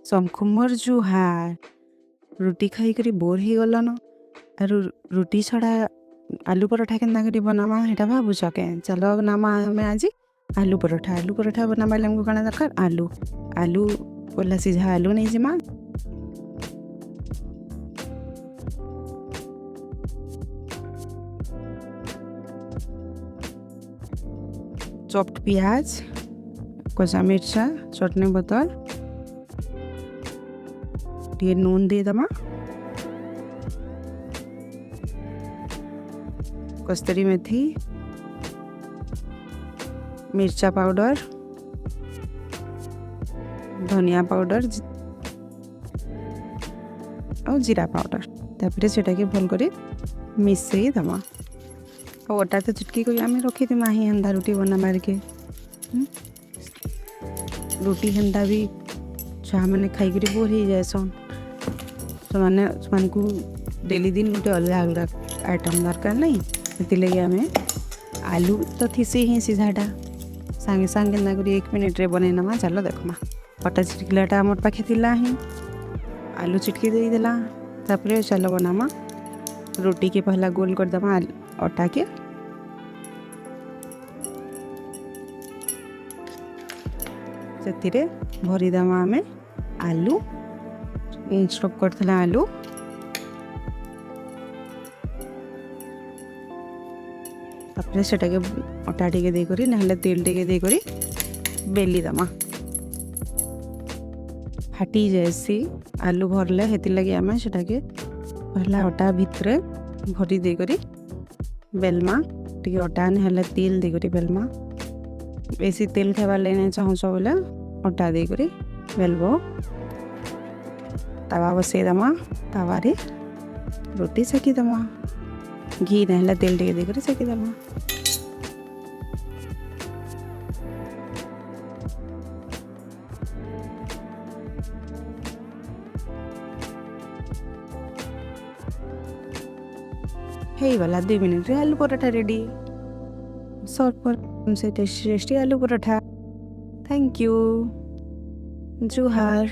शंकुमर जुहार रुटी खाई करी बोर ही गलन आरु रुटी छड़ा आलू पराठा केन्ता करी बनामा हेटा भाबुछ के चलो बनामा हमें आज आलू पराठा बनाबा हमको काना दरकार आलू पहला सीझा आलू नहीं जिमा चॉप्ड प्याज कच्चा मिर्चा चटनी बोतल टे नून दे दमा कस्तूरी मेथी मिर्चा पाउडर धनिया पाउडर और जीरा पाउडर तापर सेटा के भल कर मिसई दमा और अटा तो चुटकी कर आम रखी देमा ही हेन्दा रुटी बनाबार के रुटी हेन्दा भी छुआ मैंने खाई बोर हो जाएसन को डेली दिन गोटे अलग अलग आइटम दरकार नहीं से आम आलू तो थीसी ही सीझाटा सांगे सांगे केन्ता कर 1 मिनिट रे बनै नमा चलो देखमा अटा चिटकिलाटा आमर पाखे थिला ही आलू चिटकी दे देला तापर चलो बनामा रोटी के पहला गोल कर दमा अटा के से भरी दमा आमे आलू स्टॉप करथला आलू तापर सेटा के अटा टिके दे करी नहले तेल टिके दे करी बेली दमा फाटी जैसी आलू भरले हेति लगे आमे सेटा के पहला अटा भितरे भरी दे करी बेलमा टिके अटा नहले तेल दे करी बेलमा बेसी तेल खाइबार लेने चाहूछ बोले अटा दे करी बेलबो तवा बसई दमा तवारे रोटी सेकी दमा घी नहले तेल टिके दे करी सेकी दमा हे वाला 2 मिनट रे आलू पराठा रेडी सर्व पर से टेस्टी आलू पराठा थैंक यू जुहार।